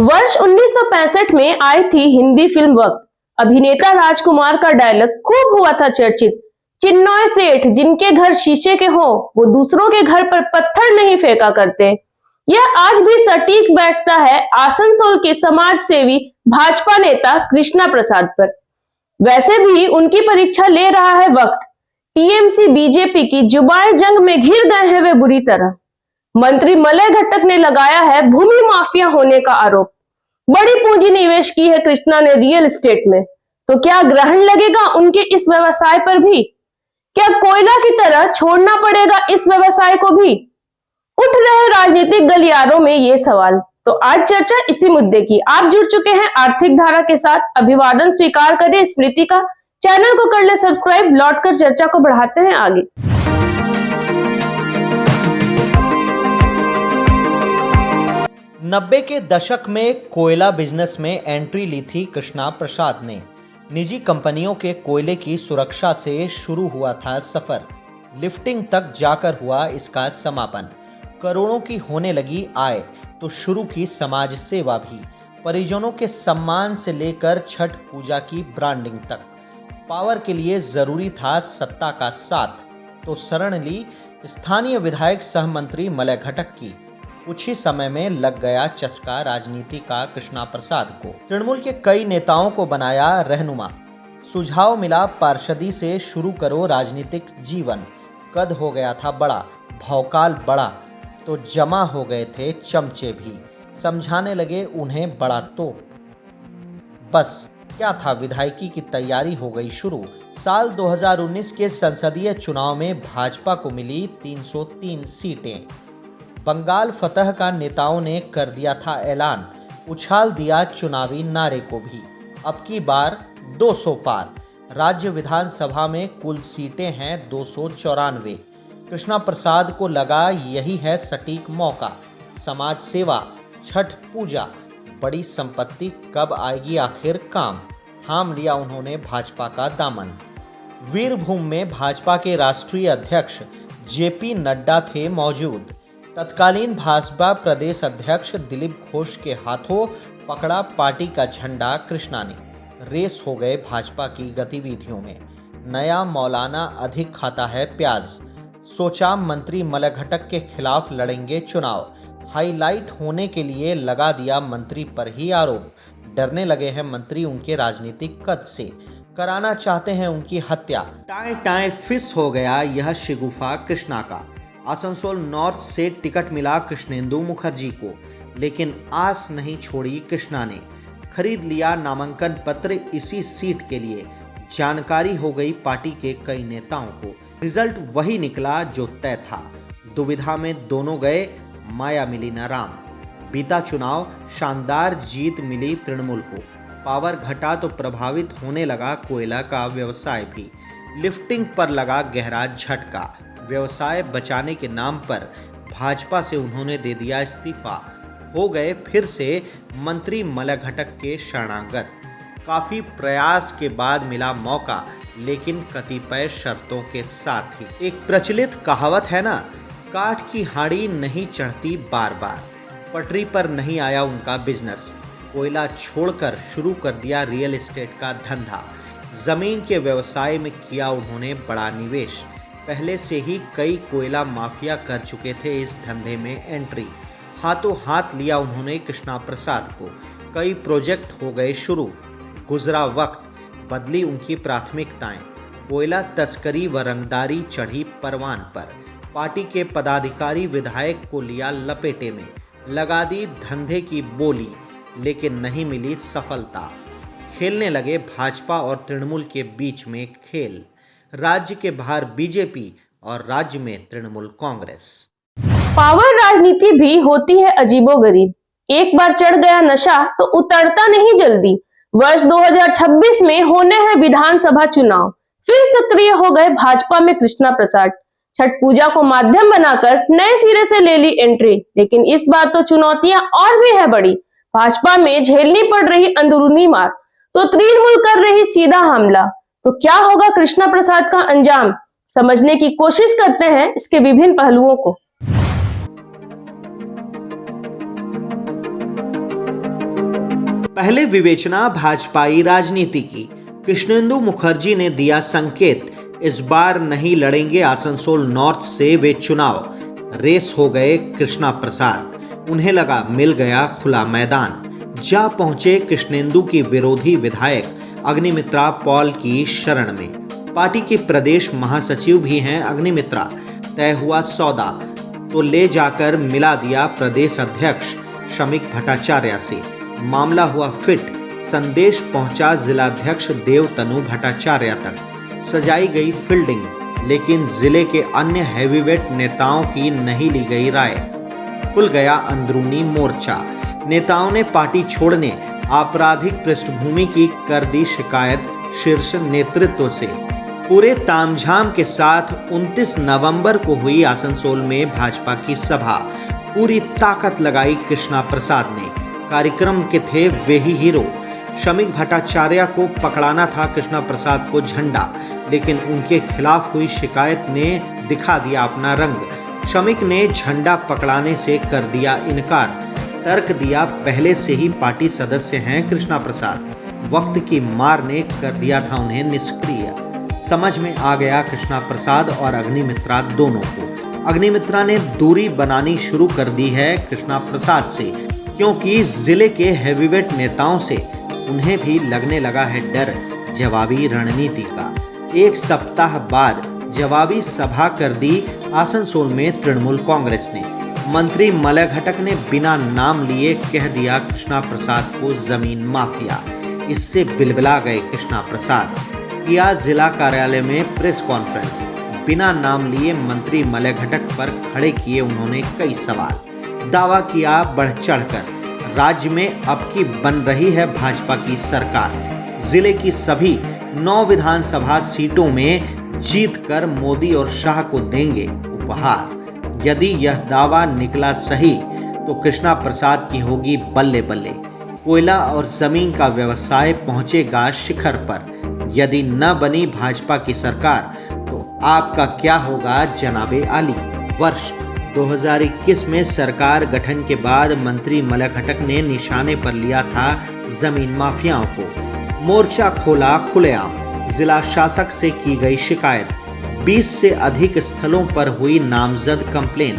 वर्ष 1965 में आई थी हिंदी फिल्म वक्त। अभिनेता राजकुमार का डायलॉग खूब हुआ था चर्चित। चिन्नौय सेठ जिनके घर शीशे के हो वो दूसरों के घर पर पत्थर नहीं फेंका करते। यह आज भी सटीक बैठता है आसनसोल के समाज सेवी भाजपा नेता कृष्णा प्रसाद पर। वैसे भी उनकी परीक्षा ले रहा है वक्त। टीएमसी बीजेपी की जुबान जंग में घिर गए हैं वे बुरी तरह। मंत्री मलय घटक ने लगाया है भूमि माफिया होने का आरोप। बड़ी पूंजी निवेश की है कृष्णा ने रियल एस्टेट में, तो क्या ग्रहण लगेगा उनके इस व्यवसाय पर भी? क्या कोयला की तरह छोड़ना पड़ेगा इस व्यवसाय को भी? उठ रहे राजनीतिक गलियारों में ये सवाल। तो आज चर्चा इसी मुद्दे की। आप जुड़ चुके हैं आर्थिक धारा के साथ। अभिवादन स्वीकार करें स्मृति का। चैनल को कर ले सब्सक्राइब। लौटकर चर्चा को बढ़ाते हैं आगे। 90 के दशक में कोयला बिजनेस में एंट्री ली थी कृष्णा प्रसाद ने। निजी कंपनियों के कोयले की सुरक्षा से शुरू हुआ था सफर। लिफ्टिंग तक जाकर हुआ इसका समापन। करोड़ों की होने लगी आय तो शुरू की समाज सेवा भी। परिजनों के सम्मान से लेकर छठ पूजा की ब्रांडिंग तक। पावर के लिए जरूरी था सत्ता का साथ, तो शरण ली स्थानीय विधायक सह मंत्री मलय घटक की। कुछ ही समय में लग गया चस्का राजनीति का कृष्णा प्रसाद को। तृणमूल के कई नेताओं को बनाया रहनुमा। सुझाव मिला पार्षदी से शुरू करो राजनीतिक जीवन। कद हो गया था बड़ा, भौकाल बड़ा, तो जमा हो गए थे चमचे भी। समझाने लगे उन्हें बड़ा तो बस क्या था, विधायकी की तैयारी हो गई शुरू। साल 2019 के संसदीय चुनाव में भाजपा को मिली 303 सीटें। बंगाल फतह का नेताओं ने कर दिया था ऐलान। उछाल दिया चुनावी नारे को भी। अब की बार 200 पार। राज्य विधानसभा में कुल सीटें हैं 294। कृष्णा प्रसाद को लगा यही है सटीक मौका। समाज सेवा, छठ पूजा, बड़ी संपत्ति कब आएगी आखिर काम। थाम लिया उन्होंने भाजपा का दामन। वीरभूम में भाजपा के राष्ट्रीय अध्यक्ष जेपी नड्डा थे मौजूद। तत्कालीन भाजपा प्रदेश अध्यक्ष दिलीप घोष के हाथों पकड़ा पार्टी का झंडा कृष्णा ने। रेस हो गए भाजपा की गतिविधियों में। नया मौलाना अधिक खाता है प्याज। सोचा मंत्री मलय घटक के खिलाफ लड़ेंगे चुनाव। हाईलाइट होने के लिए लगा दिया मंत्री पर ही आरोप। डरने लगे हैं मंत्री उनके राजनीतिक कद से। कराना चाहते हैं उनकी हत्या। टाए टाए फिस हो गया यह शिगुफा कृष्णा का। आसनसोल नॉर्थ से टिकट मिला कृष्णेंदु मुखर्जी को, लेकिन आस नहीं छोड़ी कृष्णा ने। खरीद लिया नामांकन पत्र इसी सीट के लिए। जानकारी हो गई पार्टी के कई नेताओं को। रिजल्ट वही निकला जो तय था। दुविधा में दोनों गए, माया मिली न राम। बीता चुनाव शानदार जीत मिली तृणमूल को। पावर घटा तो प्रभावित होने लगा कोयला का व्यवसाय भी। लिफ्टिंग पर लगा गहरा झटका। व्यवसाय बचाने के नाम पर भाजपा से उन्होंने दे दिया इस्तीफा। हो गए फिर से मंत्री मलय घटक के शरणागत। काफी प्रयास के बाद मिला मौका, लेकिन कतिपय शर्तों के साथ ही। एक प्रचलित कहावत है ना, काठ की हाड़ी नहीं चढ़ती बार बार। पटरी पर नहीं आया उनका बिजनेस। कोयला छोड़कर शुरू कर दिया रियल एस्टेट का धंधा। जमीन के व्यवसाय में किया उन्होंने बड़ा निवेश। पहले से ही कई कोयला माफिया कर चुके थे इस धंधे में एंट्री। हाथों हाथ लिया उन्होंने कृष्णा प्रसाद को। कई प्रोजेक्ट हो गए शुरू। गुजरा वक्त, बदली उनकी प्राथमिकताएं। कोयला तस्करी व रंगदारी चढ़ी परवान पर। पार्टी के पदाधिकारी विधायक को लिया लपेटे में। लगा दी धंधे की बोली, लेकिन नहीं मिली सफलता। खेलने लगे भाजपा और तृणमूल के बीच में खेल। राज्य के बाहर बीजेपी और राज्य में तृणमूल कांग्रेस। पावर राजनीति भी होती है अजीबोगरीब। एक बार चढ़ गया नशा तो उतरता नहीं जल्दी। वर्ष 2026 में होने हैं विधानसभा चुनाव। फिर सक्रिय हो गए भाजपा में कृष्णा प्रसाद। छठ पूजा को माध्यम बनाकर नए सिरे से ले ली एंट्री। लेकिन इस बार तो चुनौतियां और भी है बड़ी। भाजपा में झेलनी पड़ रही अंदरूनी मार, तो तृणमूल कर रही सीधा हमला। तो क्या होगा कृष्णा प्रसाद का अंजाम? समझने की कोशिश करते हैं इसके विभिन्न पहलुओं को। पहले विवेचना भाजपाई राजनीति की। कृष्णेंदु मुखर्जी ने दिया संकेत, इस बार नहीं लड़ेंगे आसनसोल नॉर्थ से वे चुनाव। रेस हो गए कृष्णा प्रसाद, उन्हें लगा मिल गया खुला मैदान। जा पहुंचे कृष्णेंदु की विरोधी विधायक अग्निमित्रा पॉल की शरण में। पार्टी की प्रदेश महासचिव भी हैं अग्निमित्रा। तय हुआ सौदा तो ले जाकर मिला दिया प्रदेश अध्यक्ष शमीक भट्टाचार्य से। मामला हुआ फिट, संदेश पहुंचा जिलाध्यक्ष देवतनु भट्टाचार्य तक। सजाई गई फील्डिंग, लेकिन जिले के अन्य हैवीवेट नेताओं की नहीं ली गई राय। खुल गया अंदरूनी मोर्चा। नेताओं ने पार्टी छोड़ने, आपराधिक पृष्ठभूमि की कर दी शिकायत शीर्ष नेतृत्व से। पूरे तामझाम के साथ 29 नवंबर को हुई आसनसोल में भाजपा की सभा। पूरी ताकत लगाई कृष्णा प्रसाद ने। कार्यक्रम के थे वे ही हीरो। शमीक भट्टाचार्य को पकड़ाना था कृष्णा प्रसाद को झंडा, लेकिन उनके खिलाफ हुई शिकायत ने दिखा दिया अपना रंग। शमीक ने झंडा पकड़ाने से कर दिया इनकार। तर्क दिया, पहले से ही पार्टी सदस्य हैं कृष्णा प्रसाद। वक्त की मार ने कर दिया था उन्हें निष्क्रिय। समझ में आ गया कृष्णा प्रसाद और अग्निमित्रा दोनों को। अग्निमित्रा ने दूरी बनानी शुरू कर दी है कृष्णा प्रसाद से, क्योंकि जिले के हैवीवेट नेताओं से उन्हें भी लगने लगा है डर जवाबी रणनीति का। एक सप्ताह बाद जवाबी सभा कर दी आसनसोल में तृणमूल कांग्रेस ने। मंत्री मलय घटक ने बिना नाम लिए कह दिया कृष्णा प्रसाद को जमीन माफिया। इससे बिलबिला गए कृष्णा प्रसाद। किया जिला कार्यालय में प्रेस कॉन्फ्रेंस। बिना नाम लिए मंत्री मलय घटक पर खड़े किए उन्होंने कई सवाल। दावा किया बढ़ चढ़कर, राज्य में अब की बन रही है भाजपा की सरकार। जिले की सभी 9 विधानसभा सीटों में जीतकर मोदी और शाह को देंगे उपहार। यदि यह दावा निकला सही तो कृष्णा प्रसाद की होगी बल्ले बल्ले। कोयला और जमीन का व्यवसाय पहुंचेगा शिखर पर। यदि न बनी भाजपा की सरकार तो आपका क्या होगा जनाबे आली। वर्ष 2021 में सरकार गठन के बाद मंत्री मलय घटक ने निशाने पर लिया था जमीन माफियाओं को। मोर्चा खोला खुलेआम। जिला शासक से की गई शिकायत। 20 से अधिक स्थलों पर हुई नामजद कंप्लेन।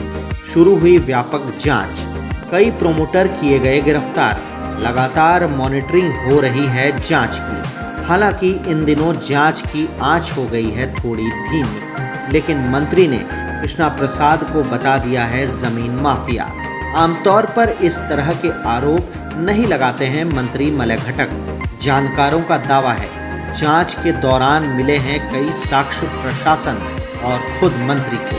शुरू हुई व्यापक जांच। कई प्रोमोटर किए गए गिरफ्तार। लगातार मॉनिटरिंग हो रही है जांच की। हालांकि इन दिनों जांच की आंच हो गई है थोड़ी धीमी, लेकिन मंत्री ने कृष्णा प्रसाद को बता दिया है जमीन माफिया। आमतौर पर इस तरह के आरोप नहीं लगाते हैं मंत्री मलय घटक। जानकारों का दावा है जांच के दौरान मिले हैं कई साक्ष्य प्रशासन और खुद मंत्री को।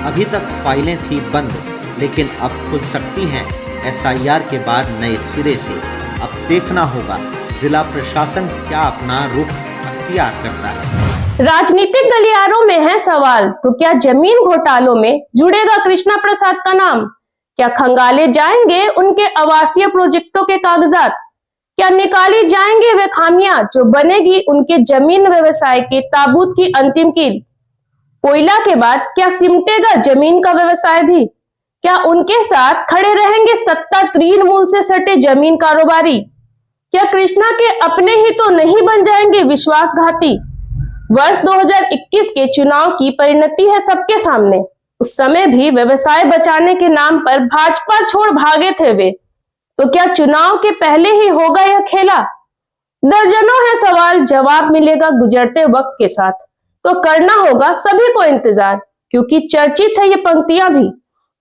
अभी तक फाइलें थी बंद, लेकिन अब खुल सकती हैं एसआईआर के बाद नए सिरे से। अब देखना होगा जिला प्रशासन क्या अपना रुख अख्तियार करता है। राजनीतिक गलियारों में है सवाल, तो क्या जमीन घोटालों में जुड़ेगा कृष्णा प्रसाद का नाम? क्या खंगाले जाएंगे उनके आवासीय प्रोजेक्टों के कागजात? क्या निकाली जाएंगे वे खामियां जो बनेगी उनके जमीन व्यवसाय के ताबूत की अंतिम कील? कोयला के बाद क्या सिमटेगा जमीन का व्यवसाय भी? क्या उनके साथ खड़े रहेंगे सत्ता तृणमूल से सटे जमीन कारोबारी? क्या कृष्णा के अपने ही तो नहीं बन जाएंगे विश्वासघाती? वर्ष 2021 के चुनाव की परिणति है सबके सामने। उस समय भी व्यवसाय बचाने के नाम पर भाजपा छोड़ भागे थे वे। तो क्या चुनाव के पहले ही होगा यह खेला? दर्जनों है सवाल, जवाब मिलेगा गुजरते वक्त के साथ। तो करना होगा सभी को इंतजार, क्योंकि चर्चित है ये पंक्तियां भी।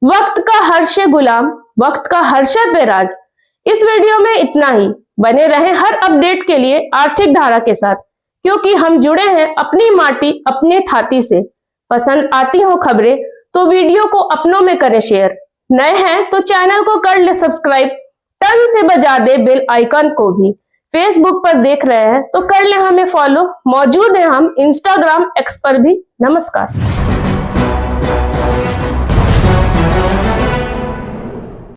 वक्त का हर्ष गुलाम, वक्त का हर्षद बेराज। इस वीडियो में इतना ही। बने रहें हर अपडेट के लिए आर्थिक धारा के साथ, क्योंकि हम जुड़े हैं अपनी माटी अपने थाती से। पसंद आती हो खबरें तो वीडियो को अपनों में करें शेयर। नए हैं तो चैनल को कर ले सब्सक्राइब, टन से बजा दे बेल आइकन को भी। फेसबुक पर देख रहे हैं तो कर ले हमें फॉलो। मौजूद है हम इंस्टाग्राम, एक्स पर भी। नमस्कार।